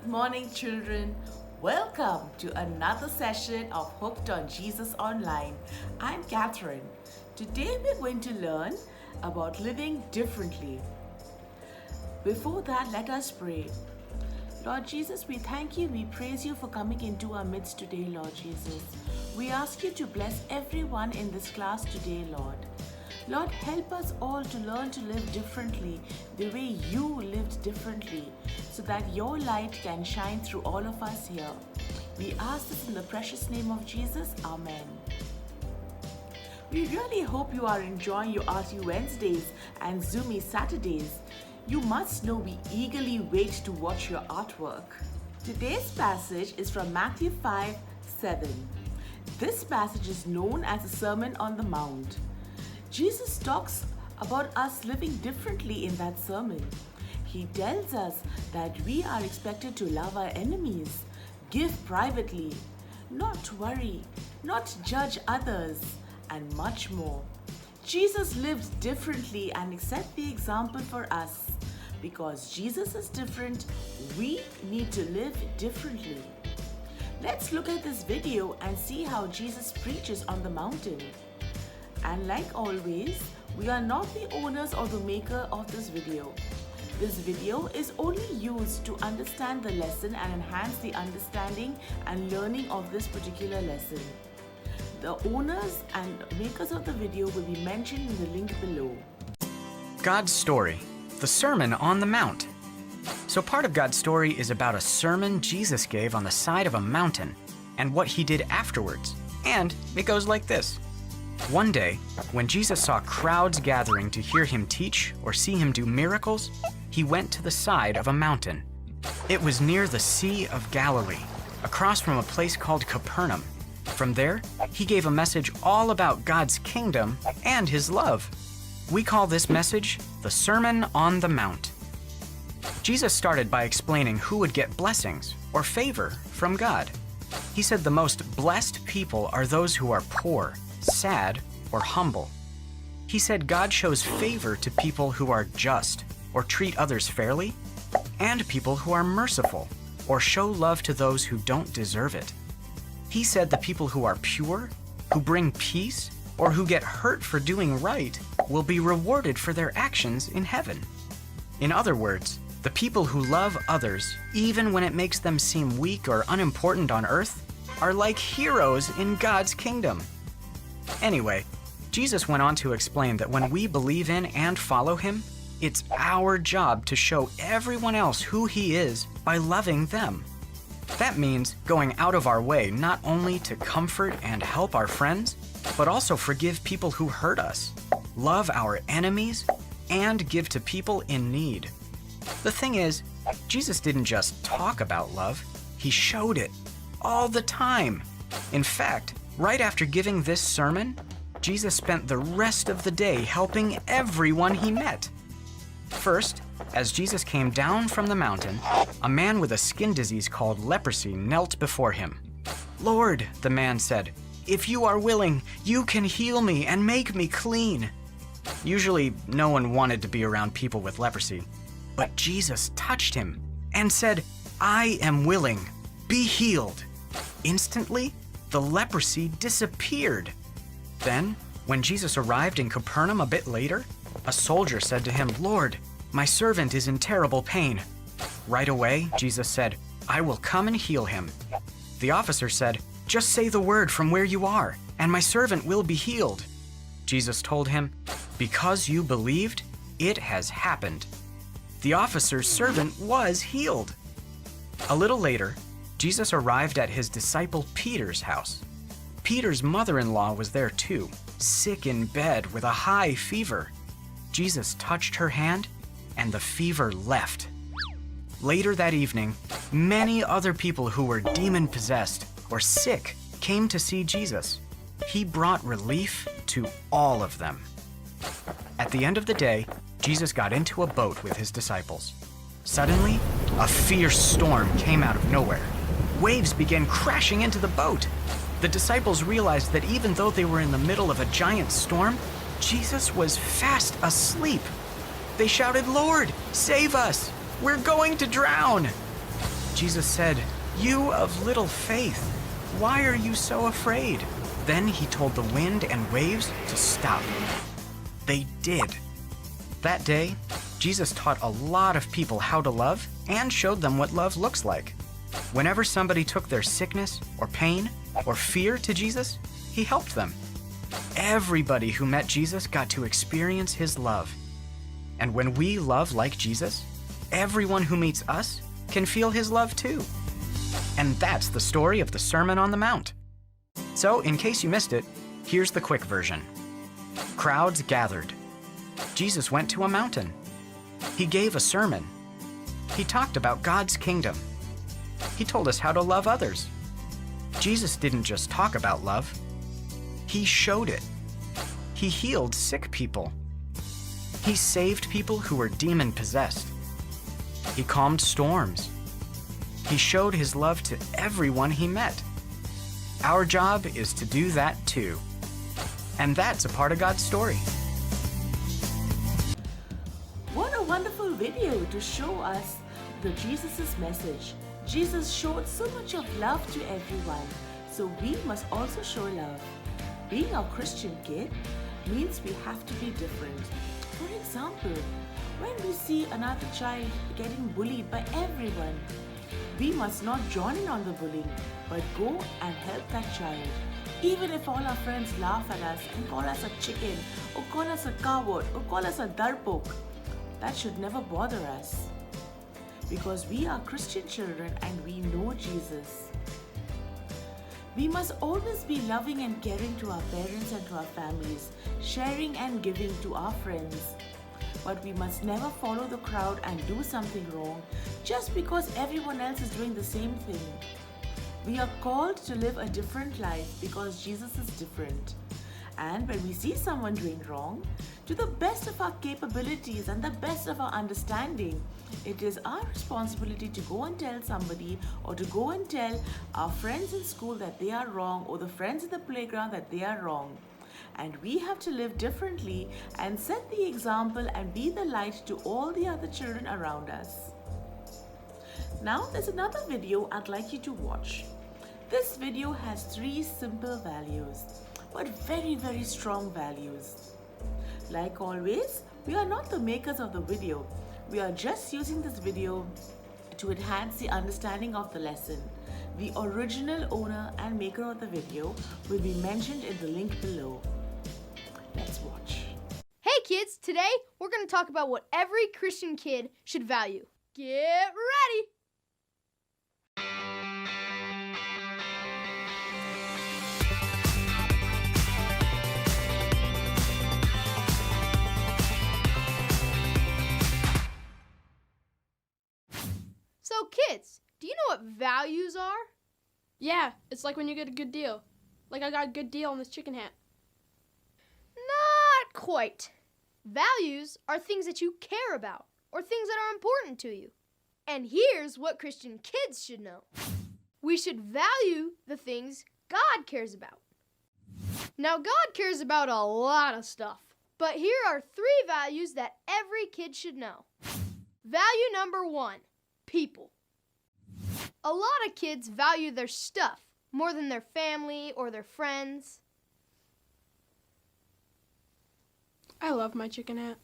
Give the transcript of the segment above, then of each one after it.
morning, children. Welcome to another session of Hooked on Jesus Online. I'm Catherine. Today we're going to learn about living differently. Before that, let us pray. Lord Jesus, we thank you, we praise you for coming into our midst today, Lord Jesus. We ask you to bless everyone in this class today, Lord. Lord, help us all to learn to live differently, the way you lived differently, so that your light can shine through all of us here. We ask this in the precious name of Jesus. Amen. We really hope you are enjoying your Arty Wednesdays and Zoomy Saturdays. You must know we eagerly wait to watch your artwork. Today's passage is from Matthew 5:7. This passage is known as the Sermon on the Mount. Jesus talks about us living differently in that sermon. He tells us that we are expected to love our enemies, give privately, not worry, not judge others, and much more. Jesus lived differently and set the example for us. Because Jesus is different, we need to live differently. Let's look at this video and see how Jesus preaches on the mountain. And like always, we are not the owners or the maker of this video. This video is only used to understand the lesson and enhance the understanding and learning of this particular lesson. The owners and makers of the video will be mentioned in the link below. God's story, the Sermon on the Mount. So part of God's story is about a sermon Jesus gave on the side of a mountain and what he did afterwards. And it goes like this. One day, when Jesus saw crowds gathering to hear him teach or see him do miracles, he went to the side of a mountain. It was near the Sea of Galilee, across from a place called Capernaum. From there, he gave a message all about God's kingdom and his love. We call this message the Sermon on the Mount. Jesus started by explaining who would get blessings or favor from God. He said the most blessed people are those who are poor, sad, or humble. He said God shows favor to people who are just or treat others fairly, and people who are merciful or show love to those who don't deserve it. He said the people who are pure, who bring peace, or who get hurt for doing right will be rewarded for their actions in heaven. In other words, the people who love others, even when it makes them seem weak or unimportant on earth, are like heroes in God's kingdom. Anyway, Jesus went on to explain that when we believe in and follow him, it's our job to show everyone else who he is by loving them. That means going out of our way not only to comfort and help our friends, but also forgive people who hurt us, love our enemies, and give to people in need. The thing is, Jesus didn't just talk about love, he showed it all the time. In fact, right after giving this sermon, Jesus spent the rest of the day helping everyone he met. First, as Jesus came down from the mountain, a man with a skin disease called leprosy knelt before him. "Lord," the man said, "if you are willing, you can heal me and make me clean." Usually, no one wanted to be around people with leprosy, but Jesus touched him and said, "I am willing, be healed." Instantly, the leprosy disappeared. Then, when Jesus arrived in Capernaum a bit later, a soldier said to him, "Lord, my servant is in terrible pain." Right away, Jesus said, "I will come and heal him." The officer said, "Just say the word from where you are, and my servant will be healed." Jesus told him, "Because you believed, it has happened." The officer's servant was healed. A little later, Jesus arrived at his disciple Peter's house. Peter's mother-in-law was there too, sick in bed with a high fever. Jesus touched her hand, and the fever left. Later that evening, many other people who were demon-possessed or sick came to see Jesus. He brought relief to all of them. At the end of the day, Jesus got into a boat with his disciples. Suddenly, a fierce storm came out of nowhere. Waves began crashing into the boat. The disciples realized that even though they were in the middle of a giant storm, Jesus was fast asleep. They shouted, "Lord, save us! We're going to drown!" Jesus said, "You of little faith, why are you so afraid?" Then he told the wind and waves to stop. They did. That day, Jesus taught a lot of people how to love and showed them what love looks like. Whenever somebody took their sickness or pain or fear to Jesus, he helped them. Everybody who met Jesus got to experience his love. And when we love like Jesus, everyone who meets us can feel his love too. And that's the story of the Sermon on the Mount. So, in case you missed it, here's the quick version. Crowds gathered. Jesus went to a mountain. He gave a sermon. He talked about God's kingdom. He told us how to love others. Jesus didn't just talk about love. He showed it. He healed sick people. He saved people who were demon-possessed. He calmed storms. He showed his love to everyone he met. Our job is to do that too. And that's a part of God's story. What a wonderful video to show us the Jesus' message. Jesus showed so much of love to everyone, so we must also show love. Being a Christian kid means we have to be different. For example, when we see another child getting bullied by everyone, we must not join in on the bullying, but go and help that child. Even if all our friends laugh at us and call us a chicken, or call us a coward, or call us a darpok, that should never bother us. Because we are Christian children and we know Jesus. We must always be loving and caring to our parents and to our families, sharing and giving to our friends. But we must never follow the crowd and do something wrong just because everyone else is doing the same thing. We are called to live a different life because Jesus is different. And when we see someone doing wrong, to the best of our capabilities and the best of our understanding, it is our responsibility to go and tell somebody, or to go and tell our friends in school that they are wrong, or the friends in the playground that they are wrong. And we have to live differently and set the example and be the light to all the other children around us. Now there's another video I'd like you to watch. This video has 3 simple values, but very, very strong values. Like always, we are not the makers of the video. We are just using this video to enhance the understanding of the lesson. The original owner and maker of the video will be mentioned in the link below. Let's watch. Hey kids, today we're going to talk about what every Christian kid should value. Get ready! So kids, do you know what values are? Yeah, it's like when you get a good deal. Like I got a good deal on this chicken hat. Not quite. Values are things that you care about or things that are important to you. And here's what Christian kids should know. We should value the things God cares about. Now, God cares about a lot of stuff, but here are 3 values that every kid should know. Value number 1, people. A lot of kids value their stuff more than their family or their friends. I love my chicken hat.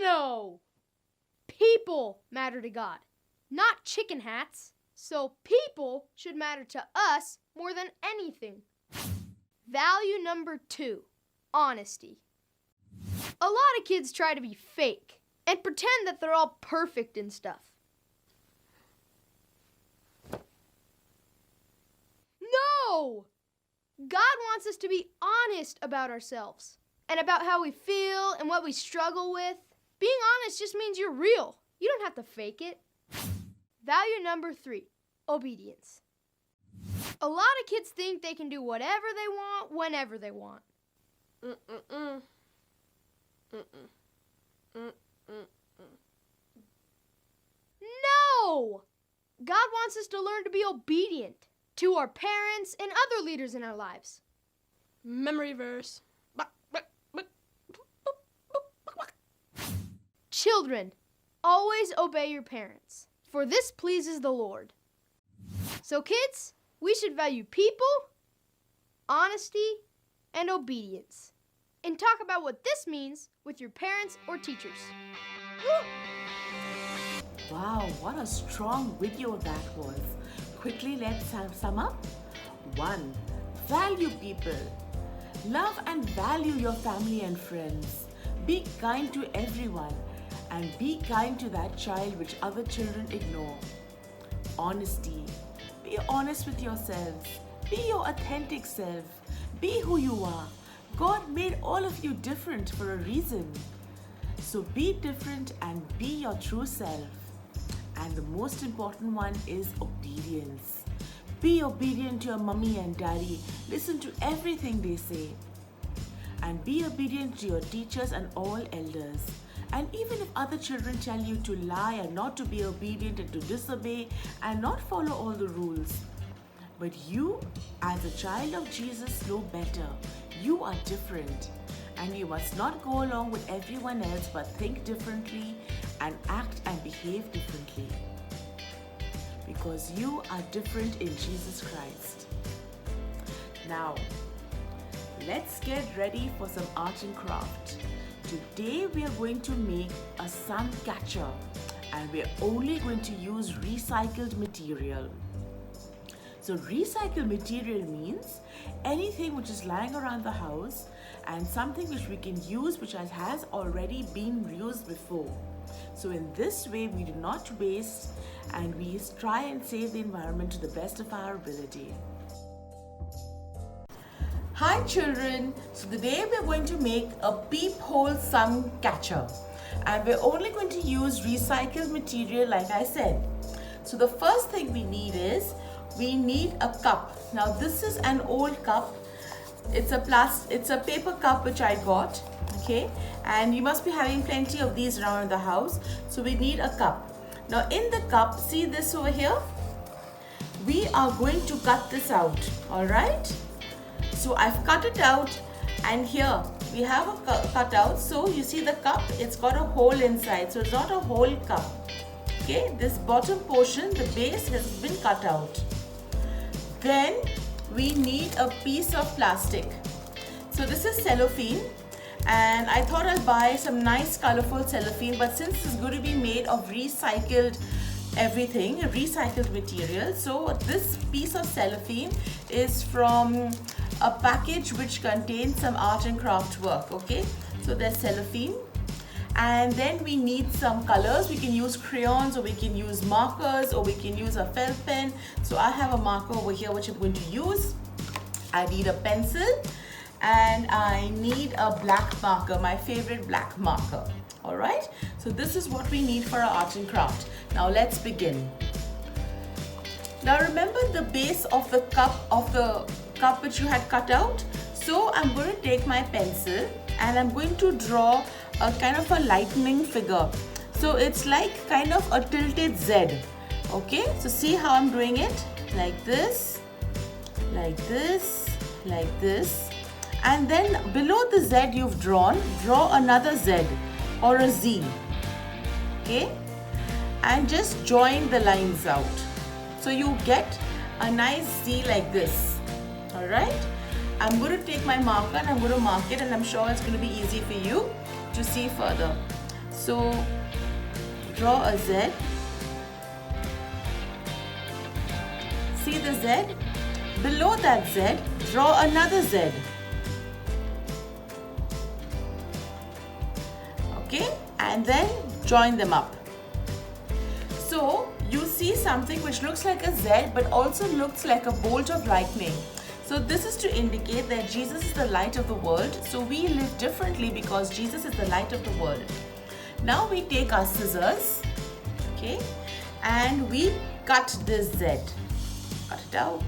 No! People matter to God, not chicken hats. So people should matter to us more than anything. Value number 2, honesty. A lot of kids try to be fake and pretend that they're all perfect and stuff. No! God wants us to be honest about ourselves and about how we feel and what we struggle with. Being honest just means you're real. You don't have to fake it. Value number 3, obedience. A lot of kids think they can do whatever they want, whenever they want. No! God wants us to learn to be obedient to our parents and other leaders in our lives. Memory verse. Children, always obey your parents, for this pleases the Lord. So kids, we should value people, honesty, and obedience. And talk about what this means with your parents or teachers. Woo! Wow, what a strong video that was. Quickly, let's sum up. 1. Value people. Love and value your family and friends. Be kind to everyone and be kind to that child which other children ignore. Honesty. Be honest with yourselves. Be your authentic self. Be who you are. God made all of you different for a reason. So be different and be your true self. And the most important one is obedience. Be obedient to your mommy and daddy. Listen to everything they say. And be obedient to your teachers and all elders. And even if other children tell you to lie and not to be obedient and to disobey and not follow all the rules. But you, as a child of Jesus, know better. You are different. And you must not go along with everyone else but think differently and act and behave differently. Because you are different in Jesus Christ. Now, let's get ready for some art and craft. Today we are going to make a sun catcher and we are only going to use recycled material. So recycled material means anything which is lying around the house and something which we can use which has already been used before. So in this way we do not waste and we try and save the environment to the best of our ability. Hi children, so today we're going to make a peephole sun catcher and we're only going to use recycled material like I said. So the first thing we need is we need a cup. Now this is an old cup. It's a paper cup which I got, okay? And you must be having plenty of these around the house. So we need a cup. Now in the cup, see this over here? We are going to cut this out, all right? So I've cut it out and here we have a cutout. So you see the cup, it's got a hole inside. So it's not a whole cup, okay? This bottom portion, the base has been cut out. Then we need a piece of plastic. So this is cellophane and I thought I'll buy some nice colorful cellophane, but since it's going to be made of recycled everything, recycled material, so this piece of cellophane is from a package which contains some art and craft work, okay? So there's cellophane. And then we need some colors. We can use crayons or we can use markers or we can use a felt pen. So I have a marker over here which I'm going to use. I need a pencil and I need a black marker, my favorite black marker. All right, so this is what we need for our art and craft. Now let's begin. Now remember the base of the cup which you had cut out. So I'm going to take my pencil and I'm going to draw a kind of a lightning figure. So it's like kind of a tilted Z. Okay, so see how I'm doing it? Like this, like this, like this. And then below the Z you've drawn, draw another Z or a Z. Okay, and just join the lines out. So you get a nice Z like this. Alright, I'm going to take my marker and I'm going to mark it, and I'm sure it's going to be easy for you to see further. So draw a Z. See the Z? Below that Z, draw another Z. Okay, and then join them up. So you see something which looks like a Z but also looks like a bolt of lightning. So this is to indicate that Jesus is the light of the world. So we live differently because Jesus is the light of the world. Now we take our scissors, okay, and we cut this Z. Cut it out.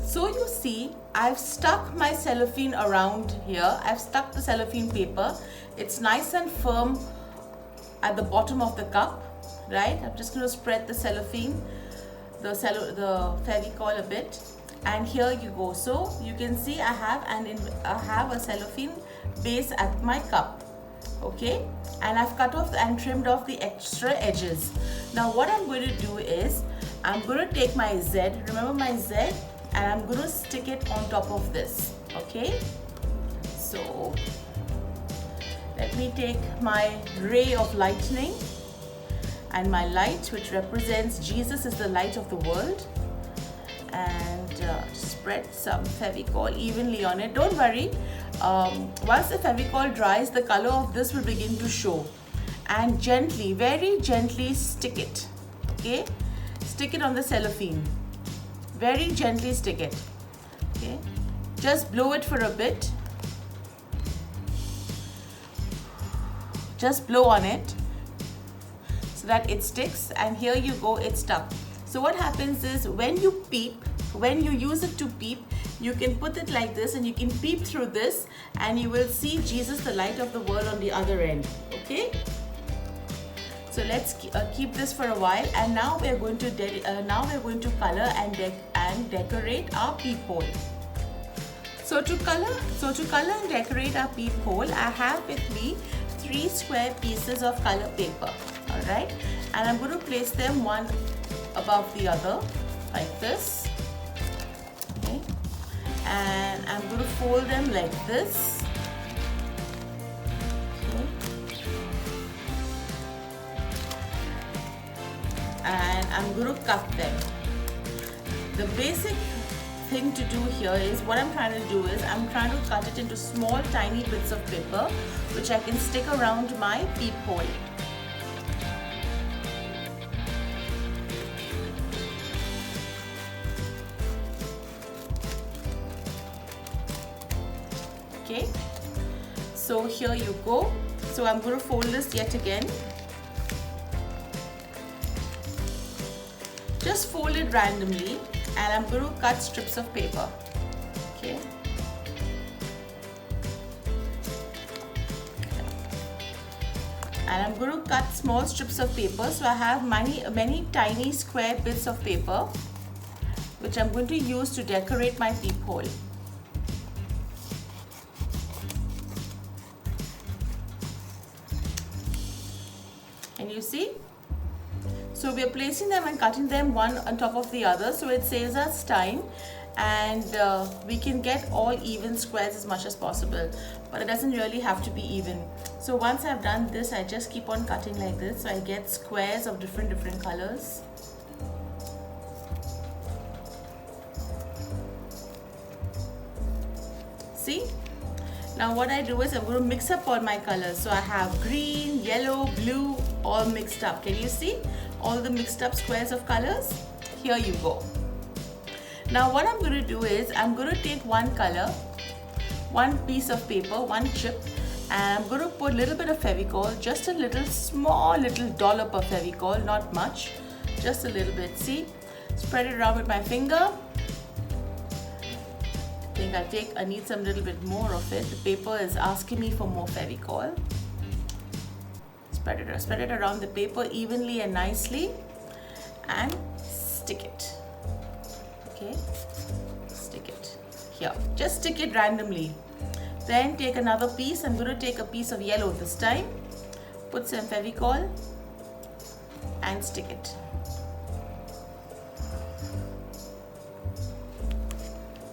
So you see, I've stuck my cellophane around here. I've stuck the cellophane paper. It's nice and firm at the bottom of the cup. right? I'm just going to spread the cellophane, the Fevicol a bit, and here you go. So you can see I have a cellophane base at my cup, okay, and I've cut off and trimmed off the extra edges. Now what I'm going to do is I'm going to take my Z, remember my Z, and I'm going to stick it on top of this, okay? So let me take my ray of lightning and my light, which represents Jesus is the light of the world, and spread some Fevicol evenly on it. Don't worry, once the Fevicol dries, the color of this will begin to show, and gently, very gently stick it, okay? Stick it on the cellophane, very gently stick it, okay? Just blow it for a bit, just blow on it so that it sticks, and here you go, it's stuck. So what happens is when you peep, when you use it to peep, you can put it like this and you can peep through this and you will see Jesus, the light of the world, on the other end, okay? So let's keep this for a while, and now we are going to color and decorate our peephole. So to color and decorate our peephole, I have with me 3 square pieces of color paper, all right, and I'm going to place them one above the other like this, okay, and I'm going to fold them like this, okay, and I'm going to cut them. The basic thing to do here is, what I'm trying to do is I'm trying to cut it into small tiny bits of paper which I can stick around my peephole. Okay, so here you go. So I'm going to fold this yet again. Just fold it randomly, and I'm going to cut strips of paper, okay? And I'm going to cut small strips of paper, so I have many tiny square bits of paper which I'm going to use to decorate my peephole. Can you see? So we are placing them and cutting them one on top of the other, so it saves us time, and we can get all even squares as much as possible, but it doesn't really have to be even. So once I've done this, I just keep on cutting like this, so I get squares of different colors. See? Now what I do is I'm going to mix up all my colors. So I have green, yellow, blue, all mixed up. Can you see all the mixed up squares of colors? Here you go. Now what I'm going to do is I'm going to take one color, one piece of paper, one chip, and I'm going to put a little bit of Fevicol, just a little small little dollop of Fevicol, not much, just a little bit. See? Spread it around with my finger. I need some little bit more of it. The paper is asking me for more Fevicol. Spread it around the paper evenly and nicely, and stick it. Okay, stick it here. Just stick it randomly. Then take another piece. I'm going to take a piece of yellow this time. Put some Fevicol and stick it.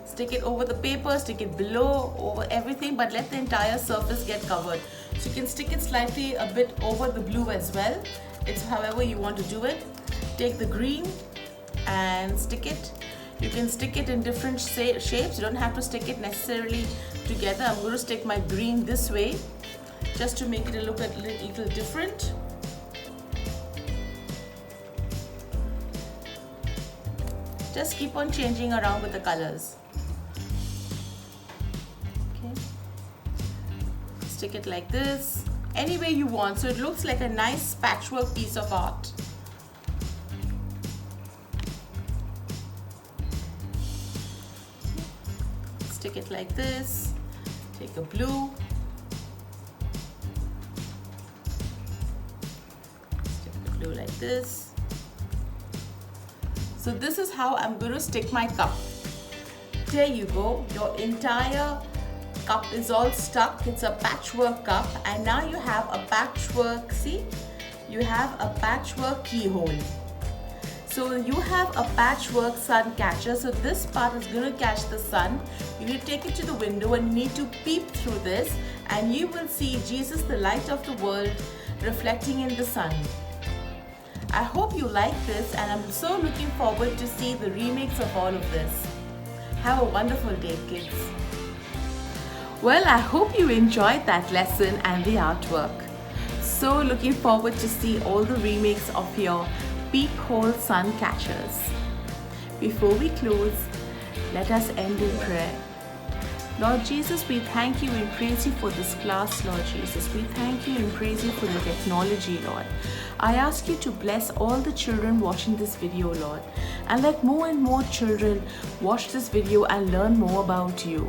Stick it over the paper, stick it below, over everything, but let the entire surface get covered. So you can stick it slightly a bit over the blue as well. It's however you want to do it. Take the green and stick it. You can stick it in different shapes. You don't have to stick it necessarily together. I'm going to stick my green this way just to make it look a little different. Just keep on changing around with the colors. Stick it like this, any way you want, so it looks like a nice patchwork piece of art. Stick it like this, take a blue, stick it do like this. So this is how I'm going to stick my cup. There you go. Your entire cup is all stuck. It's a patchwork cup, and now you have a patchwork, see? You have a patchwork keyhole. So you have a patchwork sun catcher. So this part is going to catch the sun. You need to take it to the window and you need to peep through this, and you will see Jesus, the light of the world, reflecting in the sun. I hope you like this, and I'm so looking forward to see the remakes of all of this. Have a wonderful day, kids. Well, I hope you enjoyed that lesson and the artwork. So looking forward to see all the remakes of your peephole sun catchers. Before we close, let us end in prayer. Lord Jesus, we thank you and praise you for this class, Lord Jesus. We thank you and praise you for the technology, Lord. I ask you to bless all the children watching this video, Lord, and let more and more children watch this video and learn more about you.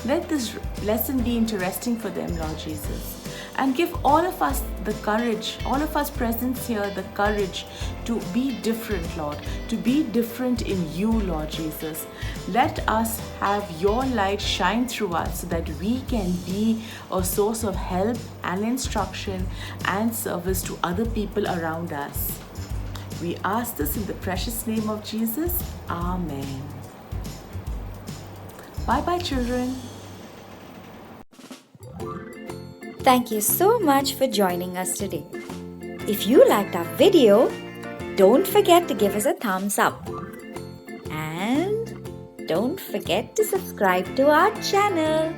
Let this lesson be interesting for them, Lord Jesus. And give all of us the courage, all of us present here, the courage to be different, Lord, to be different in you, Lord Jesus. Let us have your light shine through us so that we can be a source of help and instruction and service to other people around us. We ask this in the precious name of Jesus. Amen. Bye-bye, children. Thank you so much for joining us today. If you liked our video, don't forget to give us a thumbs up. And don't forget to subscribe to our channel.